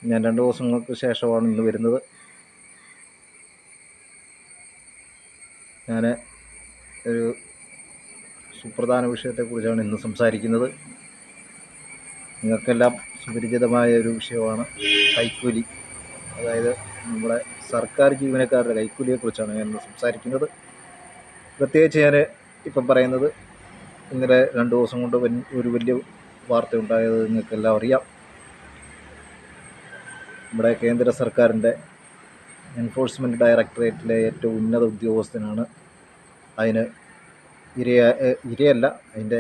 ഞാൻ 2 ദിവസങ്ങൾക്ക് ശേഷമാണ് ഇന്ന് വരുന്നത്. ഞാൻ ഒരു സുപ്രധാന വിഷയത്തെക്കുറിച്ചാണ് ഇന്ന് സംസാരിക്കുന്നത്. നിങ്ങൾക്കെല്ലാം സുപരിചിതമായ ഒരു വിഷയമാണ് കൈക്കൂലി. അതായത് നമ്മുടെ സർക്കാർ ജീവനക്കാരുടെ കൈക്കൂലിയെക്കുറിച്ചാണ് ഞാൻ ഇന്ന് സംസാരിക്കുന്നത്. പ്രത്യേകിച്ച് ഞാൻ ഇപ്പം പറയുന്നത്, ഇന്നലെ 2 ദിവസം കൊണ്ട് ഒരു വലിയ വാർത്ത ഉണ്ടായത് നിങ്ങൾക്കെല്ലാം അറിയാം. നമ്മുടെ കേന്ദ്ര സർക്കാരിൻ്റെ എൻഫോഴ്സ്മെൻറ്റ് ഡയറക്ടറേറ്റിലെ ഏറ്റവും ഉന്നത ഉദ്യോഗസ്ഥനാണ് അതിന് ഇരയല്ല, അതിൻ്റെ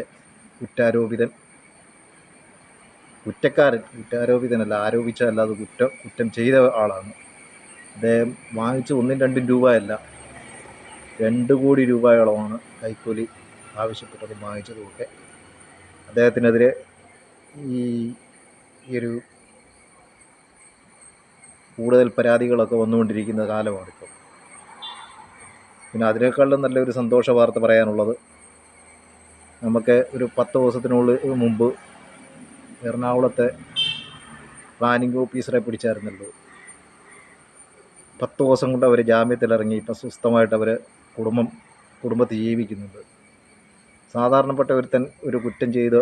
കുറ്റാരോപിതനല്ല, ആരോപിച്ചതല്ല, അത് കുറ്റം ചെയ്ത ആളാണ്. അദ്ദേഹം വാങ്ങിച്ച് 1-2 രൂപയല്ല, 2 കോടി രൂപയോളമാണ് കൈക്കൂലി ആവശ്യപ്പെട്ടതും വാങ്ങിച്ചതുമൊക്കെ. അദ്ദേഹത്തിനെതിരെ ഈ ഒരു കൂടുതൽ പരാതികളൊക്കെ വന്നുകൊണ്ടിരിക്കുന്ന കാലമാണിപ്പോൾ. പിന്നെ അതിനേക്കാളും നല്ലൊരു സന്തോഷ വാർത്ത പറയാനുള്ളത്, നമുക്ക് ഒരു 10 ദിവസത്തിനുള്ളിൽ മുമ്പ് എറണാകുളത്തെ പ്ലാനിംഗ് ഓഫീസറെ പിടിച്ചായിരുന്നല്ലോ. 10 ദിവസം കൊണ്ട് അവർ ജാമ്യത്തിലിറങ്ങി ഇപ്പം സ്വസ്ഥമായിട്ട് അവർ കുടുംബത്തിൽ ജീവിക്കുന്നുണ്ട്. സാധാരണപ്പെട്ട ഒരുത്തൻ ഒരു കുറ്റം ചെയ്ത്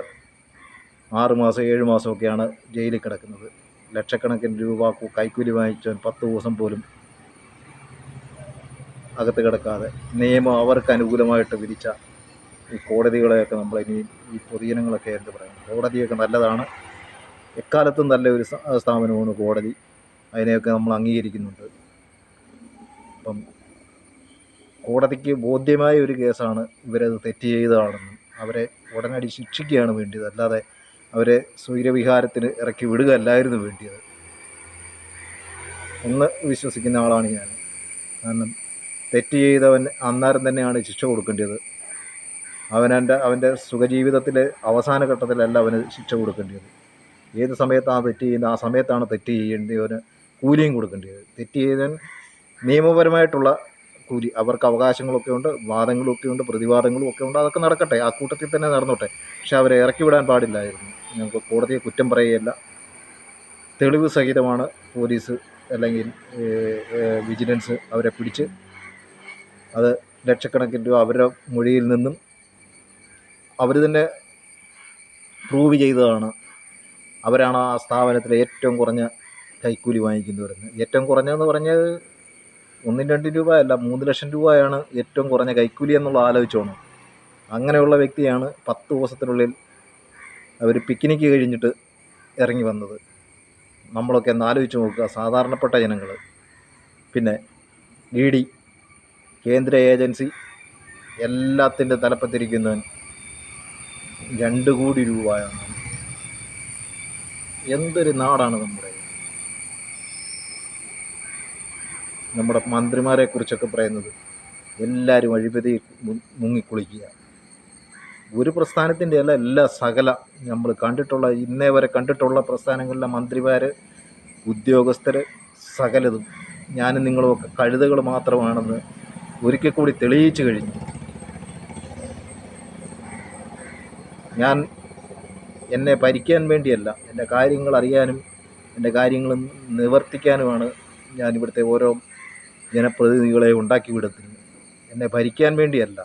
6 മാസം 7 മാസമൊക്കെയാണ് ജയിലിൽ കിടക്കുന്നത്. ലക്ഷക്കണക്കിന് രൂപ കൈക്കൂലി വാങ്ങിച്ചവൻ 10 ദിവസം പോലും അകത്ത് കിടക്കാതെ നിയമം അവർക്ക് അനുകൂലമായിട്ട് വിധിച്ച ഈ കോടതികളെയൊക്കെ നമ്മളിനി ഈ പൊതുജനങ്ങളൊക്കെ എന്ത് പറയും? കോടതിയൊക്കെ നല്ലതാണ്, എക്കാലത്തും നല്ലൊരു സ്ഥാപനമാണ് കോടതി. അതിനെയൊക്കെ നമ്മൾ അംഗീകരിക്കുന്നുണ്ട്. അപ്പം കോടതിക്ക് ബോധ്യമായ ഒരു കേസാണ് ഇവരത് തെറ്റ് ചെയ്തതാണെന്നും അവരെ ഉടനടി ശിക്ഷിക്കുകയാണ് വേണ്ടിയത്, അല്ലാതെ അവരെ സ്വൈരവിഹാരത്തിന് ഇറക്കി വിടുകയല്ലായിരുന്നു വേണ്ടിയത് എന്ന് വിശ്വസിക്കുന്ന ആളാണ് ഞാൻ. കാരണം തെറ്റ് ചെയ്തവൻ അന്നേരം തന്നെയാണ് ശിക്ഷ കൊടുക്കേണ്ടത്. അവൻ്റെ സുഖജീവിതത്തിലെ അവസാന ഘട്ടത്തിലല്ല അവന് ശിക്ഷ കൊടുക്കേണ്ടത്. ഏത് സമയത്താണ് തെറ്റ് ചെയ്യുന്നത് ആ സമയത്താണ് തെറ്റ് ചെയ്യേണ്ടവന് കൂലിയും കൊടുക്കേണ്ടത്. തെറ്റ് ചെയ്തവൻ നിയമപരമായിട്ടുള്ള കൂലി, അവർക്ക് അവകാശങ്ങളൊക്കെ ഉണ്ട്, വാദങ്ങളൊക്കെ ഉണ്ട്, പ്രതിവാദങ്ങളും ഒക്കെ ഉണ്ട്, അതൊക്കെ നടക്കട്ടെ, ആ കൂട്ടത്തിൽ തന്നെ നടന്നോട്ടെ. പക്ഷെ അവരെ ഇറക്കി വിടാൻ പാടില്ലായിരുന്നു. ഞങ്ങൾക്ക് കോടതിയെ കുറ്റം പറയുകയല്ല, തെളിവ് സഹിതമാണ് പോലീസ് അല്ലെങ്കിൽ വിജിലൻസ് അവരെ പിടിച്ച് അത് ലക്ഷക്കണക്കിന് രൂപ അവരുടെ മൊഴിയിൽ നിന്നും അവർ തന്നെ പ്രൂവ് ചെയ്തതാണ്. അവരാണ് ആ സ്ഥാപനത്തിലെ ഏറ്റവും കുറഞ്ഞ കൈക്കൂലി വാങ്ങിക്കുന്നവരെന്ന്. ഏറ്റവും കുറഞ്ഞതെന്ന് പറഞ്ഞത് 1-2 രൂപയല്ല, 3 ലക്ഷം രൂപയാണ് ഏറ്റവും കുറഞ്ഞ കൈക്കൂലി എന്നുള്ള ആലോചിച്ചോണം. അങ്ങനെയുള്ള വ്യക്തിയാണ് 10 ദിവസത്തിനുള്ളിൽ അവർ പിക്നിക്ക് കഴിഞ്ഞിട്ട് ഇറങ്ങി വന്നത്. നമ്മളൊക്കെ ഒന്ന് ആലോചിച്ച് നോക്കുക, സാധാരണപ്പെട്ട ജനങ്ങൾ. പിന്നെ ED, കേന്ദ്ര ഏജൻസി, എല്ലാത്തിൻ്റെ തലപ്പത്തിരിക്കുന്നവൻ 2 കോടി രൂപയാണ്. എന്തൊരു നാടാണ് നമ്മുടെ മന്ത്രിമാരെ കുറിച്ചൊക്കെ പറയുന്നത്. എല്ലാവരും അഴിമതി മുങ്ങിക്കുളിക്കുക. ഒരു പ്രസ്ഥാനത്തിൻ്റെ അല്ല, സകല നമ്മൾ കണ്ടിട്ടുള്ള, ഇന്നേ വരെ കണ്ടിട്ടുള്ള പ്രസ്ഥാനങ്ങളിലെ മന്ത്രിമാർ, ഉദ്യോഗസ്ഥർ, സകലതും ഞാനും നിങ്ങളുമൊക്കെ കഴുതകൾ മാത്രമാണെന്ന് ഒരിക്കൽ കൂടി തെളിയിച്ചു കഴിഞ്ഞു. എന്നെ ഭരിക്കാൻ വേണ്ടിയല്ല, എൻ്റെ കാര്യങ്ങൾ അറിയാനും എൻ്റെ കാര്യങ്ങൾ നിവർത്തിക്കാനുമാണ് ഞാൻ ഇവിടുത്തെ ഓരോ ജനപ്രതിനിധികളെ ഉണ്ടാക്കി വിടുന്നത്. എന്നെ ഭരിക്കാൻ വേണ്ടിയല്ല.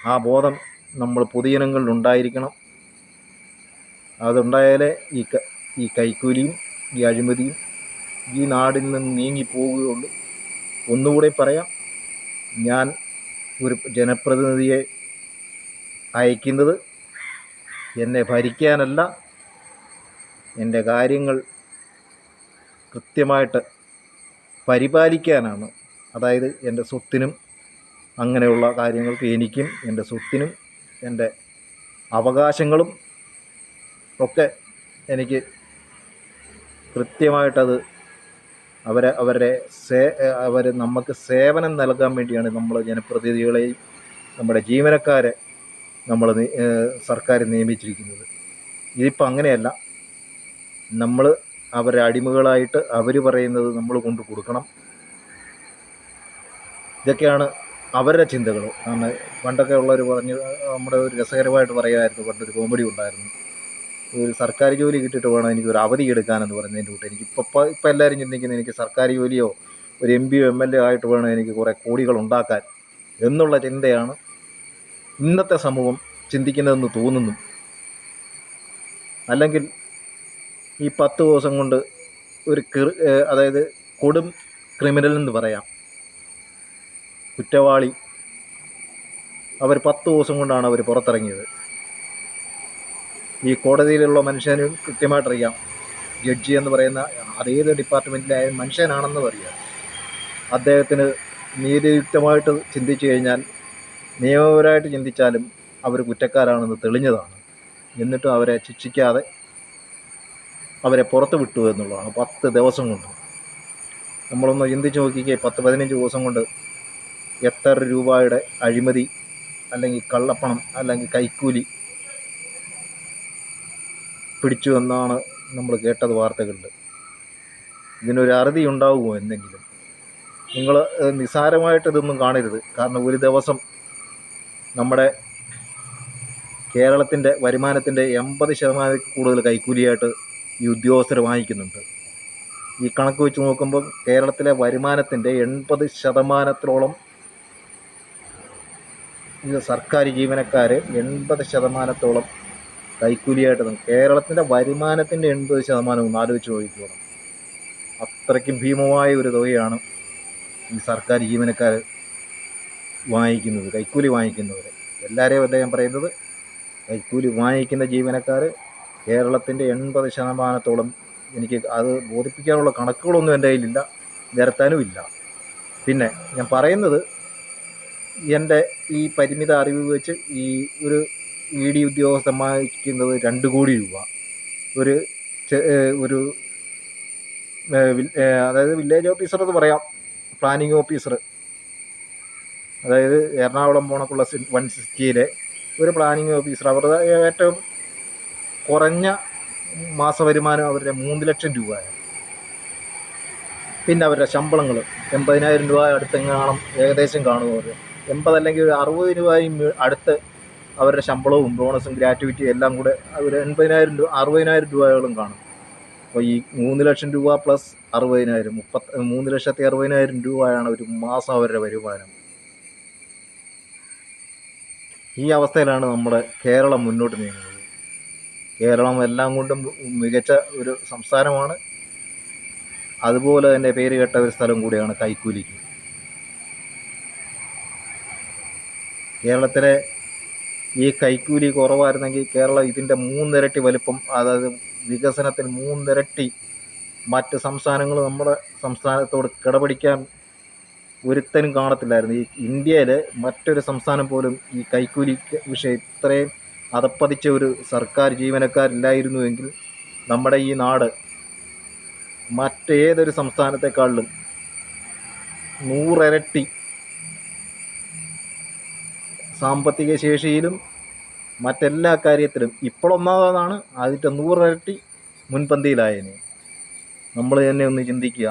ആ ബോധം നമ്മൾ പൊതുജനങ്ങളിൽ ഉണ്ടായിരിക്കണം. അതുണ്ടായാലേ ഈ കൈക്കൂലിയും ഈ അഴിമതിയും ഈ നാടിൽ നിന്ന് നീങ്ങിപ്പോവുകയുള്ളൂ. ഒന്നുകൂടെ പറയാം, ഞാൻ ഒരു ജനപ്രതിനിധിയെ അയക്കുന്നത് എന്നെ ഭരിക്കാനല്ല, എൻ്റെ കാര്യങ്ങൾ കൃത്യമായിട്ട് പരിപാലിക്കാനാണ്. അതായത് എൻ്റെ സ്വത്തിനും അങ്ങനെയുള്ള കാര്യങ്ങൾക്ക്, എനിക്കും എൻ്റെ സ്വത്തിനും എൻ്റെ അവകാശങ്ങളും ഒക്കെ എനിക്ക് കൃത്യമായിട്ടത് അവർ നമുക്ക് സേവനം നൽകാൻ വേണ്ടിയാണ് നമ്മൾ ജനപ്രതിനിധികളെയും നമ്മുടെ ജീവനക്കാരെ നമ്മൾ സർക്കാർ നിയമിച്ചിരിക്കുന്നത്. ഇതിപ്പോൾ അങ്ങനെയല്ല. നമ്മൾ അവരെ അടിമകളായിട്ട് അവർ പറയുന്നത് നമ്മൾ കൊണ്ട് കൊടുക്കണം. ഇതൊക്കെയാണ് അവരുടെ ചിന്തകൾ. കാരണം പണ്ടൊക്കെ ഉള്ളവർ നമ്മുടെ ഒരു രസകരമായിട്ട് പറയുമായിരുന്നു, പണ്ടൊരു കോമഡി ഉണ്ടായിരുന്നു. ഒരു സർക്കാർ ജോലി കിട്ടിയിട്ട് വേണം എനിക്കൊരു അവധി എടുക്കാനെന്ന് പറയുന്നതിൻ്റെ കൂട്ട് ഇപ്പം എല്ലാവരും ചിന്തിക്കുന്നത് എനിക്ക് സർക്കാർ ജോലിയോ ഒരു MP യോ MLA ആയിട്ട് വേണം എനിക്ക് കുറേ കോടികൾ ഉണ്ടാക്കാൻ എന്നുള്ള ചിന്തയാണ് ഇന്നത്തെ സമൂഹം ചിന്തിക്കുന്നതെന്ന് തോന്നുന്നു. അല്ലെങ്കിൽ ഈ 10 ദിവസം കൊണ്ട് ഒരു അതായത് കൊടും ക്രിമിനൽ എന്ന് പറയാം, കുറ്റവാളി, അവർ 10 ദിവസം കൊണ്ടാണ് അവർ പുറത്തിറങ്ങിയത്. ഈ കോടതിയിലുള്ള മനുഷ്യന് കൃത്യമായിട്ടറിയാം, ജഡ്ജി എന്ന് പറയുന്ന അതേത് ഡിപ്പാർട്ട്മെൻറ്റിലായ മനുഷ്യനാണെന്ന് പറയാം. അദ്ദേഹത്തിന് നീതിയുക്തമായിട്ട് ചിന്തിച്ചു കഴിഞ്ഞാൽ, നിയമപരമായിട്ട് ചിന്തിച്ചാലും അവർ കുറ്റക്കാരാണെന്ന് തെളിഞ്ഞതാണ്. എന്നിട്ടും അവരെ ശിക്ഷിക്കാതെ അവരെ പുറത്ത് വിട്ടു എന്നുള്ളതാണ് 10 ദിവസം കൊണ്ട്. നമ്മളൊന്ന് ചിന്തിച്ച് നോക്കിക്കേ, 10-15 ദിവസം കൊണ്ട് എത്ര രൂപയുടെ അഴിമതി അല്ലെങ്കിൽ കള്ളപ്പണം അല്ലെങ്കിൽ കൈക്കൂലി പിടിച്ചു എന്നാണ് നമ്മൾ കേട്ടത് വാർത്തകളിൽ. ഇതിനൊരു അറുതി ഉണ്ടാവുമോ എന്തെങ്കിലും? നിങ്ങൾ നിസ്സാരമായിട്ട് ഇതൊന്നും കാണരുത്. കാരണം ഒരു ദിവസം നമ്മുടെ കേരളത്തിൻ്റെ വരുമാനത്തിൻ്റെ 80% കൂടുതൽ കൈക്കൂലിയായിട്ട് ഈ ഉദ്യോഗസ്ഥർ വാങ്ങിക്കുന്നുണ്ട്. ഈ കണക്ക് വെച്ച് നോക്കുമ്പോൾ കേരളത്തിലെ വരുമാനത്തിൻ്റെ 80%-ഓളം ഇത് സർക്കാർ ജീവനക്കാർ 80%-ഓളം കൈക്കൂലിയായിട്ട് കേരളത്തിൻ്റെ വരുമാനത്തിൻ്റെ 80% ഒന്ന് ആലോചിച്ച് നോക്കിക്കോണം. അത്രയ്ക്കും ഭീമമായ ഒരു തുകയാണ് ഈ സർക്കാർ ജീവനക്കാർ വാങ്ങിക്കുന്നത്, കൈക്കൂലി വാങ്ങിക്കുന്നവർ. എല്ലാവരെയും അല്ല ഞാൻ പറയുന്നത്, കൈക്കൂലി വാങ്ങിക്കുന്ന ജീവനക്കാർ കേരളത്തിൻ്റെ 80%-ഓളം. എനിക്ക് അത് ബോധിപ്പിക്കാനുള്ള കണക്കുകളൊന്നും എൻ്റെ കയ്യിലില്ല, നിരത്താനും ഇല്ല. പിന്നെ ഞാൻ പറയുന്നത്, എൻ്റെ ഈ പരിമിത അറിവ് വെച്ച് ഈ ഒരു ED ഉദ്യോഗസ്ഥൻ വാങ്ങിക്കുന്നത് 2 കോടി രൂപ. ഒരു അതായത് വില്ലേജ് ഓഫീസർ എന്ന് പറയാം, പ്ലാനിങ് ഓഫീസർ, അതായത് എറണാകുളം പോണക്കുള്ള 160-യിലെ ഒരു പ്ലാനിങ് ഓഫീസർ. അവരുടെ ഏറ്റവും കുറഞ്ഞ മാസവരുമാനം അവരുടെ 3 ലക്ഷം രൂപയാണ്. പിന്നെ അവരുടെ ശമ്പളങ്ങൾ 80,000 രൂപ അടുത്തെങ്ങാണം ഏകദേശം കാണും. അവർ 80 അല്ലെങ്കിൽ 60 രൂപയും അടുത്ത് അവരുടെ ശമ്പളവും ബോണസും ഗ്രാറ്റുവിറ്റിയും എല്ലാം കൂടെ ഒരു 80,000 രൂപ 60,000 രൂപയോളം കാണും. അപ്പോൾ ഈ 3 ലക്ഷം രൂപ പ്ലസ് 60,000 3,60,000 രൂപയാണ് ഒരു മാസം അവരുടെ വരുമാനം. ഈ അവസ്ഥയിലാണ് നമ്മുടെ കേരളം മുന്നോട്ട് നീങ്ങുന്നത്. കേരളം എല്ലാം കൊണ്ടും മികച്ച ഒരു സംസ്ഥാനമാണ്. അതുപോലെ തന്നെ പേര് കേട്ട ഒരു സ്ഥലം കൂടിയാണ് കൈക്കൂലിക്ക്. കേരളത്തിലെ ഈ കൈക്കൂലി കുറവായിരുന്നെങ്കിൽ കേരളം ഇതിൻ്റെ 3 ഇരട്ടി വലിപ്പം, അതായത് വികസനത്തിൽ 3 ഇരട്ടി മറ്റ് സംസ്ഥാനങ്ങൾ നമ്മുടെ സംസ്ഥാനത്തോട് കിടപിടിക്കാൻ ഒരുത്തനും കാണത്തില്ലായിരുന്നു. ഈ ഇന്ത്യയിലെ മറ്റൊരു സംസ്ഥാനം പോലും ഈ കൈക്കൂലി വിഷയം ഇത്രയും അതപ്പതിച്ച ഒരു സർക്കാർ ജീവനക്കാരില്ലായിരുന്നുവെങ്കിൽ നമ്മുടെ ഈ നാട് മറ്റേതൊരു സംസ്ഥാനത്തെക്കാളിലും 100 ഇരട്ടി സാമ്പത്തിക ശേഷിയിലും മറ്റെല്ലാ കാര്യത്തിലും ഇപ്പോഴൊന്നാമതാണ്, അതിൻ്റെ 100 ഇരട്ടി മുൻപന്തിയിലായതിന്. നമ്മൾ തന്നെ ഒന്ന് ചിന്തിക്കുക.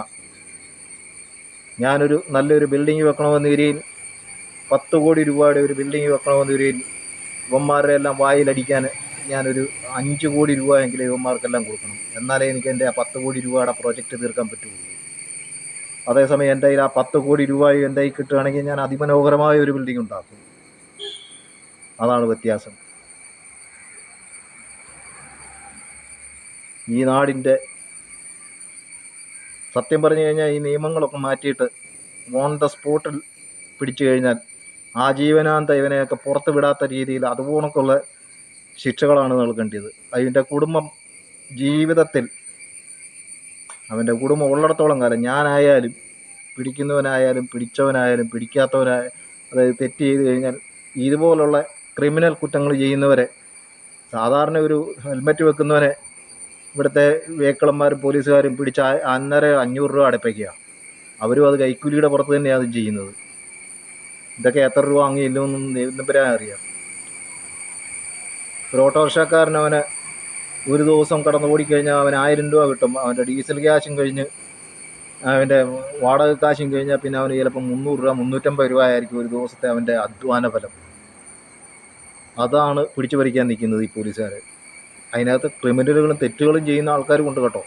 ഞാനൊരു നല്ലൊരു ബിൽഡിങ് വെക്കണമെന്ന് വരികയും 10 കോടി രൂപയുടെ ഒരു ബിൽഡിങ് വെക്കണമെന്ന് വരികയും ഇവന്മാരുടെ എല്ലാം വായിലടിക്കാൻ ഞാനൊരു 5 കോടി രൂപയെങ്കിലും ഇവന്മാർക്കെല്ലാം കൊടുക്കണം. എന്നാലേ എനിക്ക് എൻ്റെ ആ 10 കോടി രൂപയുടെ പ്രോജക്റ്റ് തീർക്കാൻ പറ്റുള്ളൂ. അതേസമയം എൻ്റെ കയ്യിൽ ആ 10 കോടി രൂപയും എൻ്റെ കയ്യിൽ കിട്ടുകയാണെങ്കിൽ ഞാൻ അതിമനോഹരമായ ഒരു ബിൽഡിംഗ് ഉണ്ടാക്കും. അതാണ് വ്യത്യാസം. ഈ നാടിൻ്റെ സത്യം പറഞ്ഞു കഴിഞ്ഞാൽ ഈ നിയമങ്ങളൊക്കെ മാറ്റിയിട്ട് ഓൺ ദ സ്പോട്ടിൽ പിടിച്ചു കഴിഞ്ഞാൽ ആജീവനാന്ത ഇവനെയൊക്കെ പുറത്ത് വിടാത്ത രീതിയിൽ അതുപോലൊക്കെയുള്ള ശിക്ഷകളാണ് നൽകേണ്ടത്. അതിൻ്റെ കുടുംബം ജീവിതത്തിൽ അവൻ്റെ കുടുംബം ഉള്ളിടത്തോളം കാലം ഞാനായാലും പിടിക്കുന്നവനായാലും പിടിച്ചവനായാലും പിടിക്കാത്തവനായ, അതായത് തെറ്റ് ചെയ്ത് കഴിഞ്ഞാൽ ഇതുപോലുള്ള ക്രിമിനൽ കുറ്റങ്ങൾ ചെയ്യുന്നവരെ, സാധാരണ ഒരു ഹെൽമറ്റ് വെക്കുന്നവനെ ഇവിടുത്തെ വേക്കളന്മാരും പോലീസുകാരും പിടിച്ച അന്നേരം 500 രൂപ അടപ്പിക്കുക. അവരും അത് കൈക്കൂലിയുടെ പുറത്ത് തന്നെയാണ് അത് ചെയ്യുന്നത്. ഇതൊക്കെ എത്ര രൂപ വാങ്ങിയില്ലെന്നും ദൈവത്തിനെ അറിയാം. ഒരു ഓട്ടോറിക്ഷക്കാരൻ അവന് ഒരു ദിവസം കടന്ന് ഓടിക്കഴിഞ്ഞാൽ അവന് 1000 രൂപ കിട്ടും. അവൻ്റെ ഡീസൽ ക്യാഷും കഴിഞ്ഞ് അവൻ്റെ വാടക കാശും കഴിഞ്ഞാൽ പിന്നെ അവന് ചിലപ്പോൾ 300 രൂപ 350 രൂപ ആയിരിക്കും ഒരു ദിവസത്തെ അവൻ്റെ അധ്വാന ഫലം. അതാണ് പിടിച്ചു പറിക്കാൻ നിൽക്കുന്നത് ഈ പോലീസുകാർ. അതിനകത്ത് ക്രിമിനലുകളും തെറ്റുകളും ചെയ്യുന്ന ആൾക്കാരും ഉണ്ട് കേട്ടോ.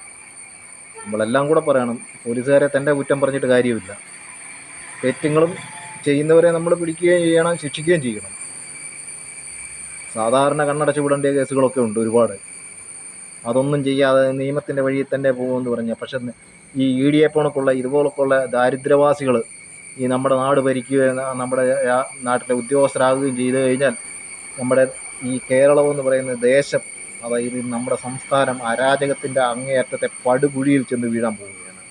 നമ്മളെല്ലാം കൂടെ പറയണം. പോലീസുകാരെ തന്നെ കുറ്റം പറഞ്ഞിട്ട് കാര്യമില്ല. തെറ്റുകളും ചെയ്യുന്നവരെ നമ്മൾ പിടിക്കുകയും ചെയ്യണം, ശിക്ഷിക്കുകയും ചെയ്യണം. സാധാരണ കണ്ണടച്ച് വിടേണ്ട കേസുകളൊക്കെ ഉണ്ട് ഒരുപാട്. അതൊന്നും ചെയ്യാതെ നിയമത്തിൻ്റെ വഴിയിൽ തന്നെ പോകുമെന്ന് പറഞ്ഞാൽ, പക്ഷെ ഈ EDA പോണക്കുള്ള ഇതുപോലൊക്കെയുള്ള ദാരിദ്ര്യവാസികൾ ഈ നമ്മുടെ നാട് ഭരിക്കുകയും നമ്മുടെ നാട്ടിലെ ഉദ്യോഗസ്ഥരാകുകയും ചെയ്തു കഴിഞ്ഞാൽ നമ്മുടെ ഈ കേരളം എന്ന് പറയുന്ന ദേശം, അതായത് നമ്മുടെ സംസ്ഥാനം അരാജകത്തിൻ്റെ അങ്ങേയറ്റത്തെ പടുകുഴിയിൽ ചെന്ന് വീഴാൻ പോവുകയാണ്.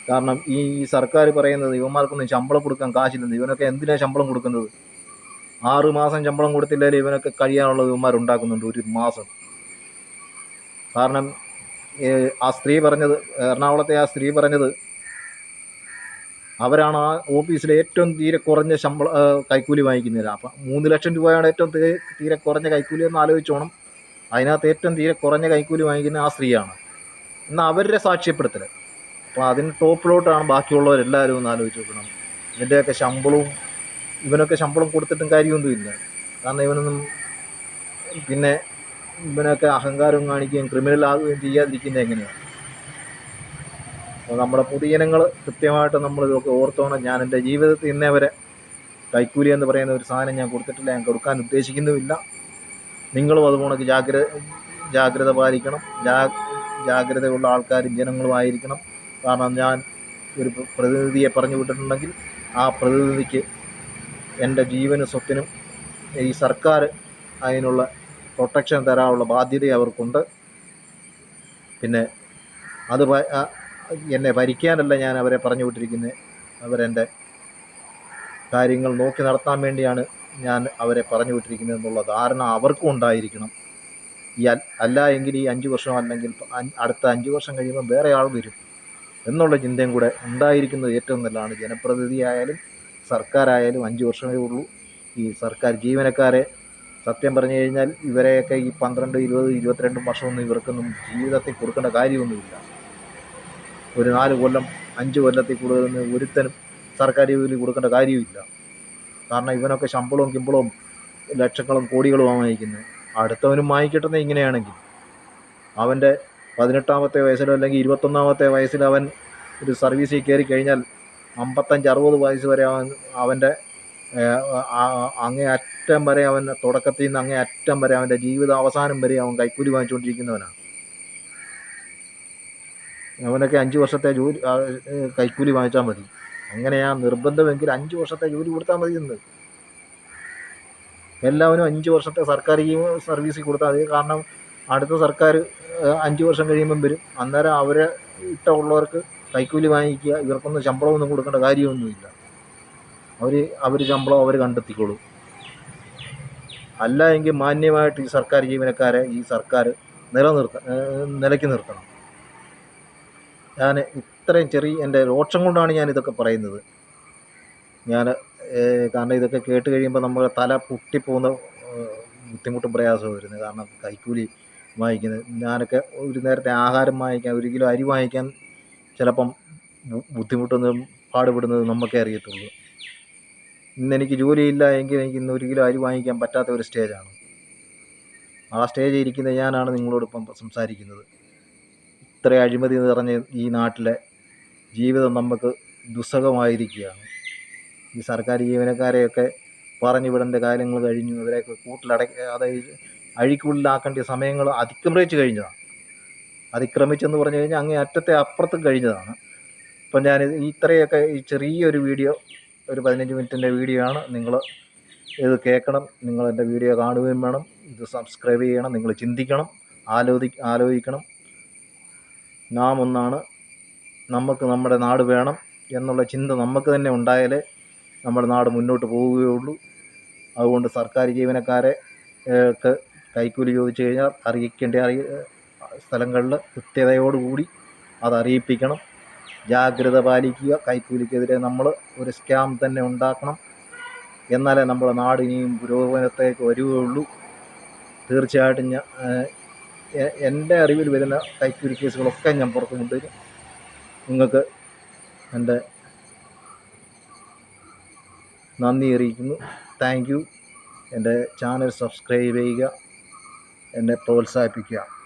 കാരണം ഈ സർക്കാർ പറയുന്നത് ഇവന്മാർക്കൊന്നും ശമ്പളം കൊടുക്കാൻ കാശില്ലെന്ന്. ഇവനൊക്കെ എന്തിനാണ് ശമ്പളം കൊടുക്കുന്നത്? 6 മാസം ശമ്പളം കൊടുത്തില്ലെങ്കിൽ ഇവനൊക്കെ കഴിയാനുള്ളത് ഇവന്മാരുണ്ടാക്കുന്നുണ്ട് ഒരു മാസം. കാരണം ആ സ്ത്രീ പറഞ്ഞത്, എറണാകുളത്തെ ആ സ്ത്രീ പറഞ്ഞത്, അവരാണ് ആ ഓഫീസിലെ ഏറ്റവും തീരെ കുറഞ്ഞ കൈക്കൂലി വാങ്ങിക്കുന്നത്. അപ്പം 3 ലക്ഷം രൂപയാണ് ഏറ്റവും തീരെ കുറഞ്ഞ കൈക്കൂലി എന്ന് ആലോചിച്ചോണം. അതിനകത്ത് ഏറ്റവും തീരെ കുറഞ്ഞ കൈക്കൂലി വാങ്ങിക്കുന്ന ആ സ്ത്രീയാണ്. എന്നാൽ അവരുടെ സാക്ഷ്യപ്പെടുത്തൽ. അപ്പോൾ അതിന് ടോപ്പിലോട്ടാണ് ബാക്കിയുള്ളവരെല്ലാവരും ഒന്ന് ആലോചിച്ച് നോക്കണം. ഇതിൻ്റെയൊക്കെ ശമ്പളവും ഇവനൊക്കെ ശമ്പളം കൊടുത്തിട്ടും കാര്യമൊന്നുമില്ല. കാരണം ഇവനൊന്നും പിന്നെ ഇവനൊക്കെ അഹങ്കാരം കാണിക്കുകയും ക്രിമിനലാകുകയും ചെയ്യാതിരിക്കുന്നത് എങ്ങനെയാണ്? അപ്പോൾ നമ്മുടെ പൊതുജനങ്ങൾ കൃത്യമായിട്ട് നമ്മൾ ഇതൊക്കെ ഓർത്തോണം. ഞാൻ എൻ്റെ ജീവിതത്തിൽ ഇന്നേ വരെ കൈക്കൂലി എന്ന് പറയുന്ന ഒരു സാധനം ഞാൻ കൊടുത്തിട്ടില്ല, ഞാൻ കൊടുക്കാൻ ഉദ്ദേശിക്കുന്നുമില്ല. നിങ്ങളും അതുപോലെ ജാഗ്രത പാലിക്കണം. ജാഗ്രതയുള്ള ആൾക്കാരും ജനങ്ങളുമായിരിക്കണം. കാരണം ഞാൻ ഒരു പ്രതിനിധിയെ പറഞ്ഞു വിട്ടിട്ടുണ്ടെങ്കിൽ ആ പ്രതിനിധിക്ക് എൻ്റെ ജീവനും സ്വത്തിനും ഈ സർക്കാർ അതിനുള്ള പ്രൊട്ടക്ഷൻ തരാനുള്ള ബാധ്യത അവർക്കുണ്ട്. പിന്നെ അത് എന്നെ ഭരിക്കാനല്ല ഞാൻ അവരെ പറഞ്ഞു വിട്ടിരിക്കുന്നത്. അവരെൻ്റെ കാര്യങ്ങൾ നോക്കി നടത്താൻ വേണ്ടിയാണ് ഞാൻ അവരെ പറഞ്ഞു വിട്ടിരിക്കുന്നത് എന്നുള്ള ധാരണ അവർക്കും ഉണ്ടായിരിക്കണം. അല്ല എങ്കിൽ ഈ 5 വർഷം അല്ലെങ്കിൽ അടുത്ത 5 വർഷം കഴിയുമ്പോൾ വേറെ ആൾ വരും എന്നുള്ള ചിന്തയും കൂടെ ഉണ്ടായിരിക്കുന്നത് ഏറ്റവും നല്ലതാണ്. ജനപ്രതിനിധി ആയാലും സർക്കാരായാലും 5 വർഷമേ ഉള്ളൂ. ഈ സർക്കാർ ജീവനക്കാരെ സത്യം പറഞ്ഞു കഴിഞ്ഞാൽ ഇവരെയൊക്കെ ഈ 12, 20, 22 വർഷമൊന്നും ഇവർക്കൊന്നും ജീവിതത്തിൽ കൊടുക്കേണ്ട കാര്യമൊന്നുമില്ല. ഒരു 4 കൊല്ലം 5 കൊല്ലത്തിൽ കൂടുതലൊന്നും ഒരുത്തനും സർക്കാർ ജോലി കൊടുക്കേണ്ട കാര്യമില്ല. കാരണം ഇവനൊക്കെ ശമ്പളവും കിമ്പളവും ലക്ഷങ്ങളും കോടികളുമാണ് വാങ്ങിക്കുന്നത്. അടുത്തവനും വാങ്ങിക്കിട്ടുന്നത് ഇങ്ങനെയാണെങ്കിൽ അവൻ്റെ 18-ാമത്തെ വയസ്സിലോ അല്ലെങ്കിൽ 21-ാമത്തെ വയസ്സിൽ അവൻ ഒരു സർവീസിൽ കയറി കഴിഞ്ഞാൽ 55-60 വയസ്സ് വരെ അവൻ്റെ അങ്ങേ അറ്റം വരെ അവൻ തുടക്കത്തിൽ നിന്ന് അങ്ങേ അറ്റം വരെ അവൻ്റെ ജീവിത അവസാനം വരെ അവൻ കൈക്കൂലി വാങ്ങിച്ചുകൊണ്ടിരിക്കുന്നവനാണ്. അവനൊക്കെ 5 വർഷത്തെ ജോലി കൈക്കൂലി വാങ്ങിച്ചാൽ മതി. അങ്ങനെയാ നിർബന്ധമെങ്കിൽ 5 വർഷത്തെ ജോലി കൊടുത്താൽ മതി എന്ന്. എല്ലാവരും 5 വർഷത്തെ സർക്കാർ സർവീസിൽ കൊടുത്താൽ മതി. കാരണം അടുത്ത സർക്കാർ 5 വർഷം കഴിയുമ്പം വരും. അന്നേരം അവരെ ഇഷ്ടമുള്ളവർക്ക് കൈക്കൂലി വാങ്ങിക്കുക. ഇവർക്കൊന്നും ശമ്പളമൊന്നും കൊടുക്കേണ്ട കാര്യമൊന്നുമില്ല. അവർ ശമ്പളം അവർ കണ്ടെത്തിക്കോളും. അല്ല എങ്കിൽ മാന്യമായിട്ട് ഈ സർക്കാർ ജീവനക്കാരെ ഈ സർക്കാർ നിലയ്ക്ക് നിർത്തണം. ഞാൻ ഇത്രയും എൻ്റെ രോക്ഷം കൊണ്ടാണ് ഞാൻ ഇതൊക്കെ പറയുന്നത്. കാരണം ഇതൊക്കെ കേട്ട് കഴിയുമ്പോൾ നമ്മൾ തല പൊട്ടിപ്പോകുന്ന ബുദ്ധിമുട്ടും പ്രയാസവും വരുന്നത്. കാരണം കൈക്കൂലി വാങ്ങിക്കുന്നത്, ഞാനൊക്കെ ഒരു നേരത്തെ ആഹാരം വാങ്ങിക്കാൻ, 1 കിലോ അരി വാങ്ങിക്കാൻ ചിലപ്പം ബുദ്ധിമുട്ടുന്നതും പാടുപെടുന്നതും നമുക്കേ അറിയത്തുള്ളൂ. ഇന്നെനിക്ക് ജോലിയില്ല എങ്കിൽ എനിക്ക് ഇന്ന് 1 കിലോ അരി വാങ്ങിക്കാൻ പറ്റാത്ത ഒരു സ്റ്റേജാണ്. ആ സ്റ്റേജിൽ ഇരിക്കുന്ന ഞാനാണ് നിങ്ങളോടിപ്പം സംസാരിക്കുന്നത്. ഇത്ര അഴിമതി നിറഞ്ഞ ഈ നാട്ടിലെ ജീവിതം നമുക്ക് ദുസ്സഹമായിരിക്കുകയാണ്. ഈ സർക്കാർ ജീവനക്കാരെയൊക്കെ പറഞ്ഞു വിടേണ്ട കാര്യങ്ങൾ കഴിഞ്ഞു. ഇവരെയൊക്കെ അതായത് അഴിക്കുള്ളിലാക്കേണ്ട സമയങ്ങൾ അതിക്രമിച്ച് കഴിഞ്ഞതാണ്. അതിക്രമിച്ചെന്ന് പറഞ്ഞു കഴിഞ്ഞാൽ അങ്ങേ അറ്റത്തെ അപ്പുറത്തും കഴിഞ്ഞതാണ്. ഇപ്പം ഞാൻ ഇത്രയൊക്കെ ഈ ചെറിയൊരു വീഡിയോ, ഒരു 15 മിനിറ്റിൻ്റെ വീഡിയോ ആണ്. നിങ്ങൾ ഇത് കേൾക്കണം, നിങ്ങൾ എൻ്റെ വീഡിയോ കാണുകയും വേണം, ഇത് സബ്സ്ക്രൈബ് ചെയ്യണം, നിങ്ങൾ ചിന്തിക്കണം, ആലോചിക്കണം. നാം ഒന്നാണ്, നമുക്ക് നമ്മുടെ നാട് വേണം എന്നുള്ള ചിന്ത നമുക്ക് തന്നെ ഉണ്ടായാലേ നമ്മുടെ നാട് മുന്നോട്ട് പോവുകയുള്ളൂ. അതുകൊണ്ട് സർക്കാർ ജീവനക്കാരെ കൈക്കൂലി ചോദിച്ചു കഴിഞ്ഞാൽ അറിയിക്കേണ്ട സ്ഥലങ്ങളിൽ കൃത്യതയോടുകൂടി അത് അറിയിപ്പിക്കണം. ജാഗ്രത പാലിക്കുക. കൈക്കൂലിക്കെതിരെ നമ്മൾ ഒരു സ്കാം തന്നെ ഉണ്ടാക്കണം. എന്നാലേ നമ്മുടെ നാട് ഇനിയും പുരോഗമനത്തേക്ക് വരികയുള്ളൂ. തീർച്ചയായിട്ടും എൻ്റെ അറിവിൽ വരുന്ന കൈക്കൂലി കേസുകളൊക്കെ ഞാൻ പുറത്തു കൊണ്ടുവരും. നിങ്ങൾക്ക് എൻ്റെ നന്ദി അറിയിക്കുന്നു. Thank you. എൻ്റെ ചാനൽ സബ്സ്ക്രൈബ് ചെയ്യുക. എന്നെ പ്രോത്സാഹിപ്പിക്കുക.